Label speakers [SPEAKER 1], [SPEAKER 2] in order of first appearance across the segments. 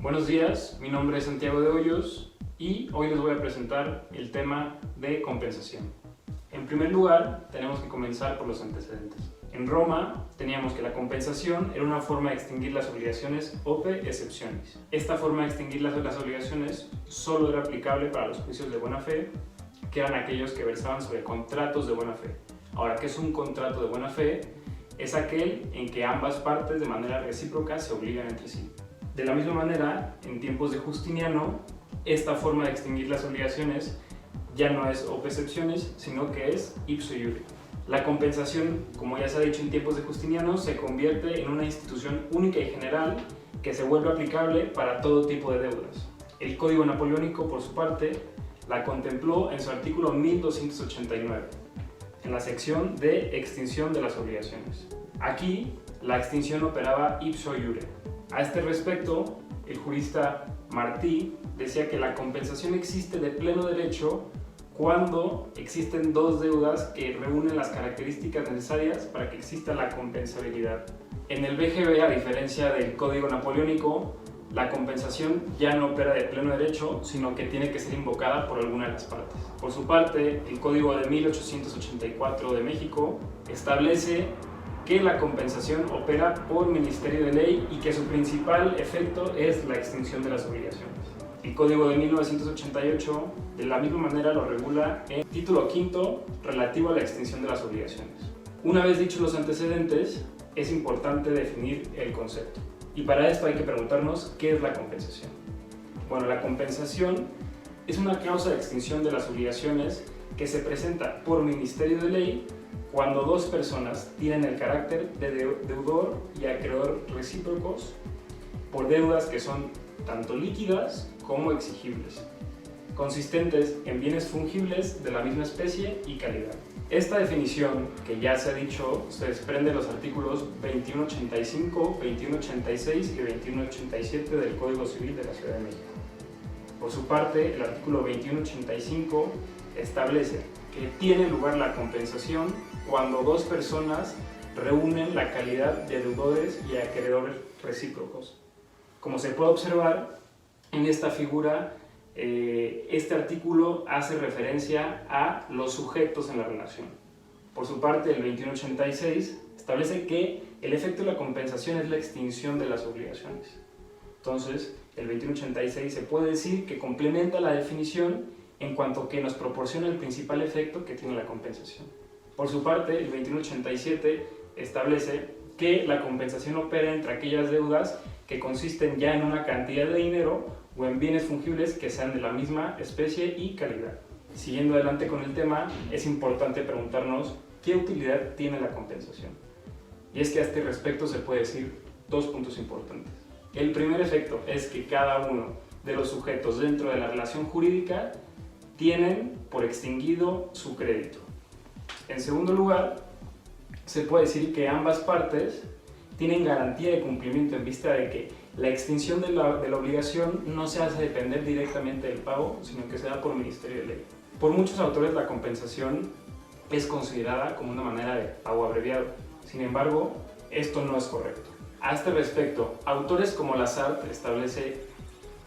[SPEAKER 1] Buenos días, mi nombre es Santiago de Hoyos y hoy les voy a presentar el tema de compensación. En primer lugar, tenemos que comenzar por los antecedentes. En Roma teníamos que la compensación era una forma de extinguir las obligaciones ope exceptionis. Esta forma de extinguir las obligaciones solo era aplicable para los juicios de buena fe, que eran aquellos que versaban sobre contratos de buena fe. Ahora, ¿qué es un contrato de buena fe? Es aquel en que ambas partes de manera recíproca se obligan entre sí. De la misma manera, en tiempos de Justiniano, esta forma de extinguir las obligaciones ya no es ope exceptionis, sino que es ipso iure. La compensación, como ya se ha dicho en tiempos de Justiniano, se convierte en una institución única y general que se vuelve aplicable para todo tipo de deudas. El Código Napoleónico, por su parte, la contempló en su artículo 1289, en la sección de extinción de las obligaciones. Aquí, la extinción operaba ipso iure. A este respecto, el jurista Martí decía que la compensación existe de pleno derecho cuando existen dos deudas que reúnen las características necesarias para que exista la compensabilidad. En el BGB, a diferencia del Código Napoleónico, la compensación ya no opera de pleno derecho, sino que tiene que ser invocada por alguna de las partes. Por su parte, el Código de 1884 de México establece que la compensación opera por ministerio de ley y que su principal efecto es la extinción de las obligaciones. El Código de 1988 de la misma manera lo regula en título quinto relativo a la extinción de las obligaciones. Una vez dichos los antecedentes, es importante definir el concepto. Y para esto hay que preguntarnos qué es la compensación. Bueno, la compensación es una causa de extinción de las obligaciones que se presenta por ministerio de ley cuando dos personas tienen el carácter de deudor y acreedor recíprocos por deudas que son tanto líquidas como exigibles, consistentes en bienes fungibles de la misma especie y calidad. Esta definición, que ya se ha dicho, se desprende de los artículos 2185, 2186 y 2187 del Código Civil de la Ciudad de México. Por su parte, el artículo 2185 establece que tiene lugar la compensación cuando dos personas reúnen la calidad de deudores y acreedores recíprocos. Como se puede observar en esta figura, este artículo hace referencia a los sujetos en la relación. Por su parte, el 2186 establece que el efecto de la compensación es la extinción de las obligaciones. Entonces, el 2186 se puede decir que complementa la definición en cuanto que nos proporciona el principal efecto que tiene la compensación. Por su parte, el 2187 establece que la compensación opera entre aquellas deudas que consisten ya en una cantidad de dinero o en bienes fungibles que sean de la misma especie y calidad. Siguiendo adelante con el tema, es importante preguntarnos qué utilidad tiene la compensación. Y es que a este respecto se puede decir dos puntos importantes. El primer efecto es que cada uno de los sujetos dentro de la relación jurídica tienen por extinguido su crédito. En segundo lugar, se puede decir que ambas partes tienen garantía de cumplimiento en vista de que la extinción de la obligación no se hace depender directamente del pago, sino que se da por ministerio de ley. Por muchos autores la compensación es considerada como una manera de pago abreviado. Sin embargo, esto no es correcto. A este respecto, autores como Lazard establece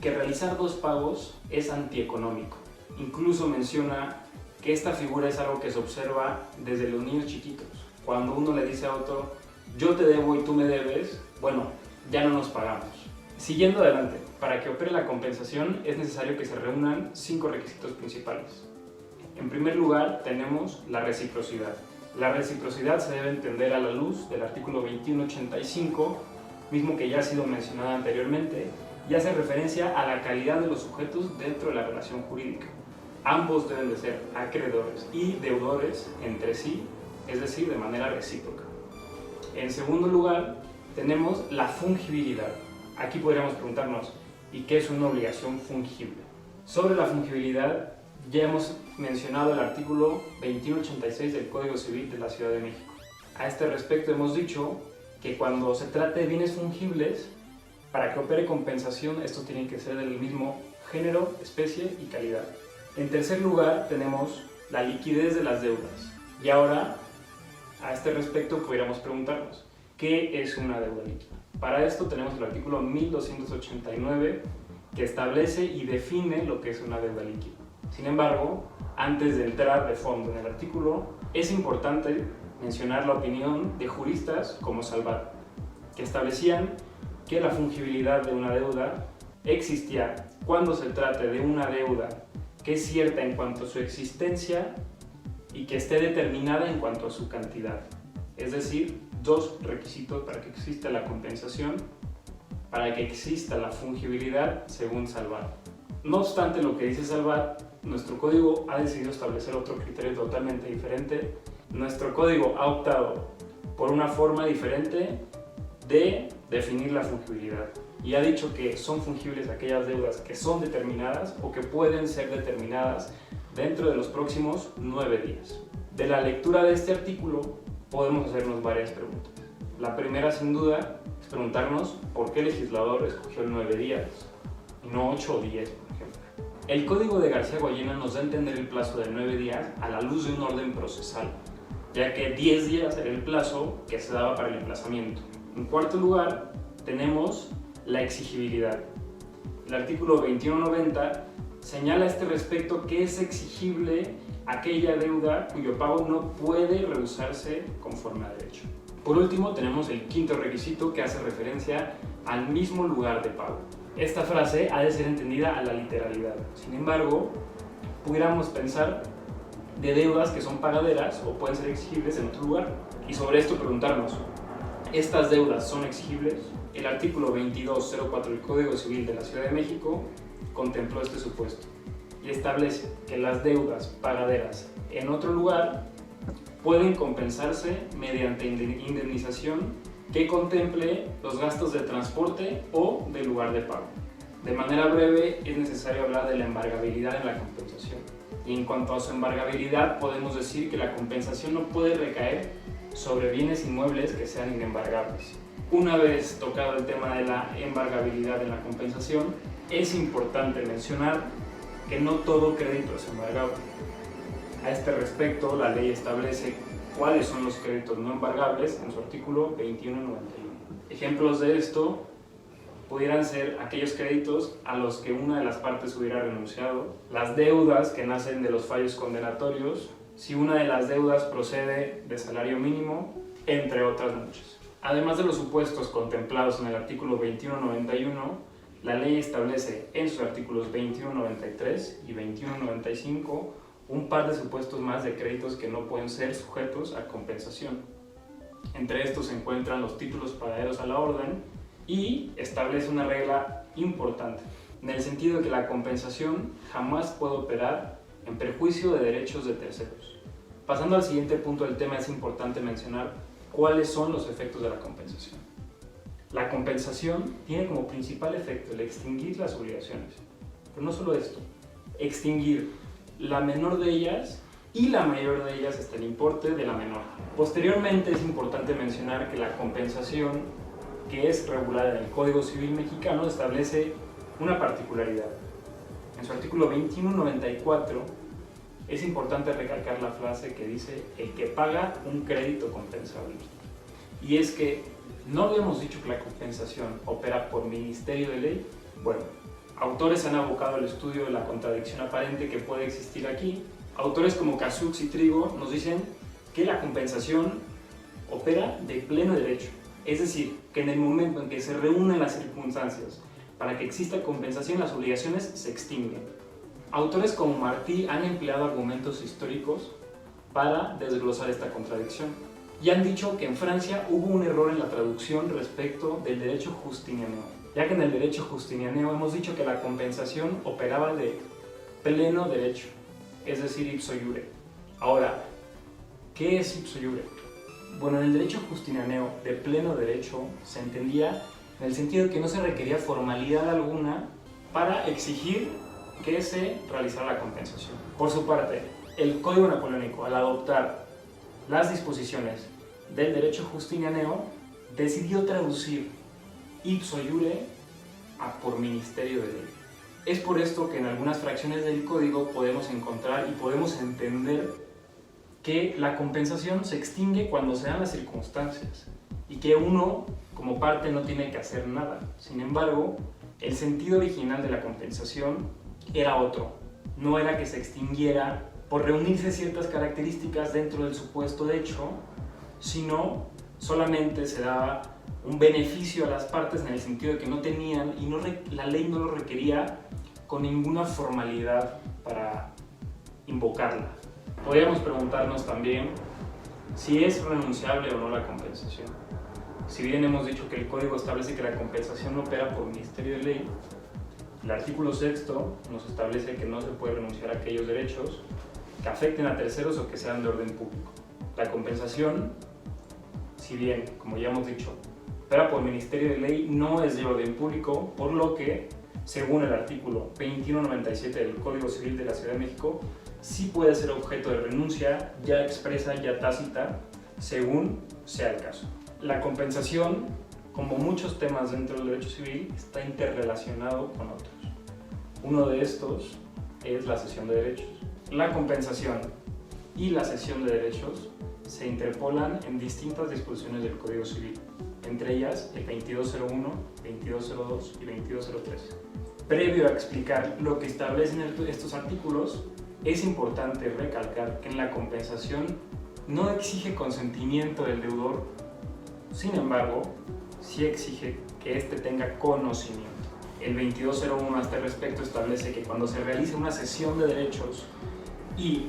[SPEAKER 1] que realizar dos pagos es antieconómico. Incluso menciona que esta figura es algo que se observa desde los niños chiquitos. Cuando uno le dice a otro, yo te debo y tú me debes, bueno, ya no nos pagamos. Siguiendo adelante, para que opere la compensación es necesario que se reúnan 5 requisitos principales. En primer lugar, tenemos la reciprocidad. La reciprocidad se debe entender a la luz del artículo 2185, mismo que ya ha sido mencionado anteriormente, y hace referencia a la calidad de los sujetos dentro de la relación jurídica. Ambos deben de ser acreedores y deudores entre sí, es decir, de manera recíproca. En segundo lugar, tenemos la fungibilidad. Aquí podríamos preguntarnos, ¿y qué es una obligación fungible? Sobre la fungibilidad, ya hemos mencionado el artículo 2186 del Código Civil de la Ciudad de México. A este respecto hemos dicho que cuando se trate de bienes fungibles, para que opere compensación, estos tienen que ser del mismo género, especie y calidad. En tercer lugar, tenemos la liquidez de las deudas. Y ahora, a este respecto, podríamos preguntarnos, ¿qué es una deuda líquida? Para esto tenemos el artículo 1289 que establece y define lo que es una deuda líquida. Sin embargo, antes de entrar de fondo en el artículo, es importante mencionar la opinión de juristas como Salvat, que establecían que la fungibilidad de una deuda existía cuando se trate de una deuda que es cierta en cuanto a su existencia y que esté determinada en cuanto a su cantidad. Es decir, dos requisitos para que exista la compensación, para que exista la fungibilidad según Salvat. No obstante lo que dice Salvat, nuestro código ha decidido establecer otro criterio totalmente diferente. Nuestro código ha optado por una forma diferente de definir la fungibilidad y ha dicho que son fungibles aquellas deudas que son determinadas o que pueden ser determinadas dentro de los próximos 9 días. De la lectura de este artículo podemos hacernos varias preguntas. La primera, sin duda, es preguntarnos por qué el legislador escogió 9 días y no 8 o 10, por ejemplo. El Código de García-Goyena nos da a entender el plazo de 9 días a la luz de un orden procesal, ya que 10 días era el plazo que se daba para el emplazamiento. En cuarto lugar, tenemos la exigibilidad. El artículo 2190 señala a este respecto que es exigible aquella deuda cuyo pago no puede rehusarse conforme a derecho. Por último, tenemos el quinto requisito que hace referencia al mismo lugar de pago. Esta frase ha de ser entendida a la literalidad. Sin embargo, pudiéramos pensar de deudas que son pagaderas o pueden ser exigibles en otro lugar. Y sobre esto preguntarnos, ¿estas deudas son exigibles? El artículo 2204 del Código Civil de la Ciudad de México contempló este supuesto y establece que las deudas pagaderas en otro lugar pueden compensarse mediante indemnización que contemple los gastos de transporte o del lugar de pago. De manera breve, es necesario hablar de la embargabilidad en la compensación. Y en cuanto a su embargabilidad, podemos decir que la compensación no puede recaer sobre bienes inmuebles que sean inembargables. Una vez tocado el tema de la embargabilidad en la compensación, es importante mencionar que no todo crédito es embargable. A este respecto, la ley establece cuáles son los créditos no embargables en su artículo 2191. Ejemplos de esto pudieran ser aquellos créditos a los que una de las partes hubiera renunciado, las deudas que nacen de los fallos condenatorios, si una de las deudas procede de salario mínimo, entre otras muchas. Además de los supuestos contemplados en el artículo 2191, la ley establece en sus artículos 2193 y 2195 un par de supuestos más de créditos que no pueden ser sujetos a compensación. Entre estos se encuentran los títulos pagaderos a la orden y establece una regla importante, en el sentido de que la compensación jamás puede operar en perjuicio de derechos de terceros. Pasando al siguiente punto del tema, es importante mencionar cuáles son los efectos de la compensación. La compensación tiene como principal efecto el extinguir las obligaciones, pero no solo esto, extinguir la menor de ellas y la mayor de ellas hasta el importe de la menor. Posteriormente es importante mencionar que la compensación, que es regulada en el Código Civil mexicano, establece una particularidad. En su artículo 2194 es importante recalcar la frase que dice el que paga un crédito compensable. Y es que no habíamos dicho que la compensación opera por ministerio de ley. Bueno, autores han abocado al estudio de la contradicción aparente que puede existir aquí. Autores como Casux y Trigo nos dicen que la compensación opera de pleno derecho. Es decir, que en el momento en que se reúnen las circunstancias para que exista compensación, las obligaciones se extinguen. Autores como Martí han empleado argumentos históricos para desglosar esta contradicción y han dicho que en Francia hubo un error en la traducción respecto del derecho justinianeo, ya que en el derecho justinianeo hemos dicho que la compensación operaba de pleno derecho, es decir, ipso iure. Ahora, ¿qué es ipso iure? Bueno, en el derecho justinianeo de pleno derecho se entendía en el sentido de que no se requería formalidad alguna para exigir que se realizara la compensación. Por su parte, el Código Napoleónico, al adoptar las disposiciones del derecho justinianeo, decidió traducir ipso iure a por ministerio de ley. Es por esto que en algunas fracciones del código podemos encontrar y podemos entender que la compensación se extingue cuando se dan las circunstancias y que uno como parte no tiene que hacer nada. Sin embargo, el sentido original de la compensación era otro. No era que se extinguiera por reunirse ciertas características dentro del supuesto hecho, sino solamente se daba un beneficio a las partes en el sentido de que no tenían, y la ley no lo requería con ninguna formalidad para invocarla. Podríamos preguntarnos también si es renunciable o no la compensación. Si bien hemos dicho que el Código establece que la compensación opera por ministerio de ley, el artículo 6 nos establece que no se puede renunciar a aquellos derechos que afecten a terceros o que sean de orden público. La compensación, si bien, como ya hemos dicho, opera por ministerio de ley, no es de orden público, por lo que, según el artículo 2197 del Código Civil de la Ciudad de México, sí puede ser objeto de renuncia, ya expresa, ya tácita, según sea el caso. La compensación, como muchos temas dentro del derecho civil, está interrelacionado con otros. Uno de estos es la cesión de derechos. La compensación y la cesión de derechos se interpolan en distintas disposiciones del Código Civil, entre ellas el 2201, 2202 y 2203. Previo a explicar lo que establecen estos artículos, es importante recalcar que en la compensación no exige consentimiento del deudor, sin embargo, sí exige que éste tenga conocimiento. El 2201 a este respecto establece que cuando se realice una cesión de derechos y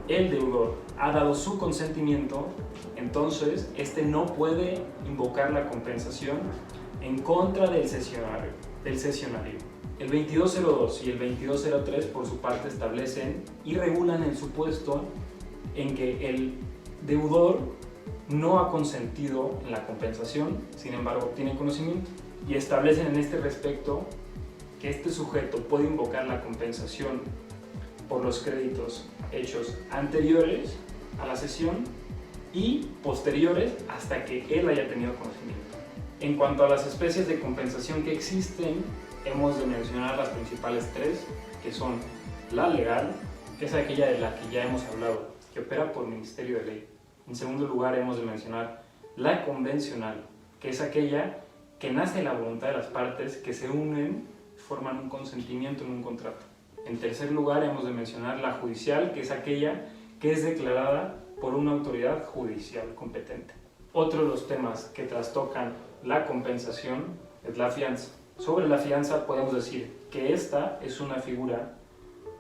[SPEAKER 1] el deudor ha dado su consentimiento, entonces este no puede invocar la compensación en contra del cesionario. El 2202 y el 2203 por su parte establecen y regulan el supuesto en que el deudor no ha consentido en la compensación, sin embargo tiene conocimiento, y establecen en este respecto que este sujeto puede invocar la compensación por los créditos hechos anteriores a la cesión y posteriores hasta que él haya tenido conocimiento. En cuanto a las especies de compensación que existen, hemos de mencionar las principales tres, que son la legal, que es aquella de la que ya hemos hablado, que opera por ministerio de ley. En segundo lugar, hemos de mencionar la convencional, que es aquella que nace de la voluntad de las partes que se unen y forman un consentimiento en un contrato. En tercer lugar, hemos de mencionar la judicial, que es aquella que es declarada por una autoridad judicial competente. Otro de los temas que trastocan la compensación es la fianza. Sobre la fianza podemos decir que esta es una figura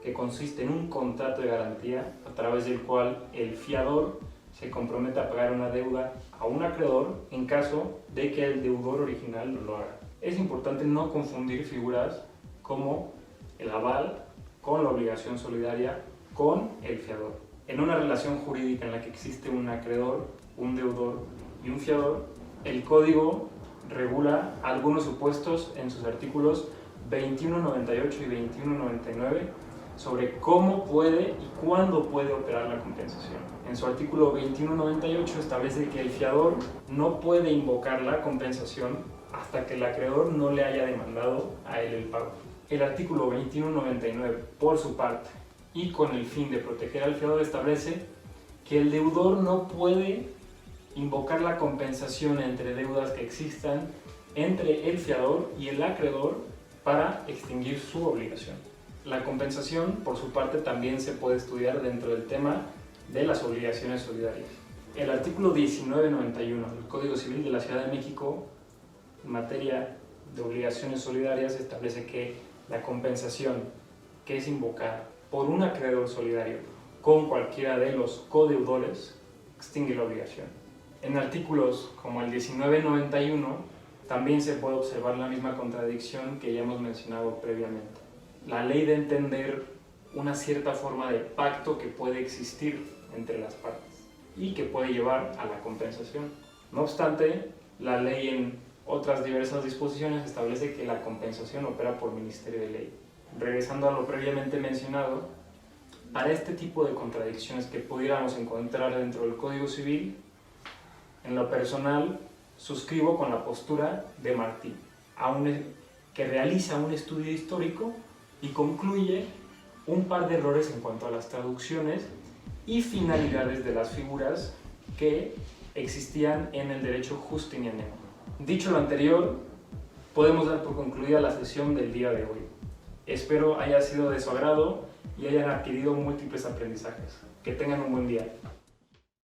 [SPEAKER 1] que consiste en un contrato de garantía a través del cual el fiador se compromete a pagar una deuda a un acreedor en caso de que el deudor original no lo haga. Es importante no confundir figuras como el aval con la obligación solidaria con el fiador. En una relación jurídica en la que existe un acreedor, un deudor y un fiador, el Código regula algunos supuestos en sus artículos 2198 y 2199 sobre cómo puede y cuándo puede operar la compensación. En su artículo 2198 establece que el fiador no puede invocar la compensación hasta que el acreedor no le haya demandado a él el pago. El artículo 2199, por su parte, y con el fin de proteger al fiador, establece que el deudor no puede invocar la compensación entre deudas que existan entre el fiador y el acreedor para extinguir su obligación. La compensación, por su parte, también se puede estudiar dentro del tema de las obligaciones solidarias. El artículo 1991 del Código Civil de la Ciudad de México, en materia de obligaciones solidarias, establece que la compensación que es invocada por un acreedor solidario con cualquiera de los codeudores extingue la obligación. En artículos como el 1991 también se puede observar la misma contradicción que ya hemos mencionado previamente. La ley de entender una cierta forma de pacto que puede existir entre las partes y que puede llevar a la compensación. No obstante, la ley en otras diversas disposiciones establece que la compensación opera por ministerio de ley. Regresando a lo previamente mencionado, para este tipo de contradicciones que pudiéramos encontrar dentro del Código Civil, en lo personal suscribo con la postura de Martí, que realiza un estudio histórico y concluye un par de errores en cuanto a las traducciones y finalidades de las figuras que existían en el derecho justiniano. Dicho lo anterior, podemos dar por concluida la sesión del día de hoy. Espero haya sido de su agrado y hayan adquirido múltiples aprendizajes. Que tengan un buen día.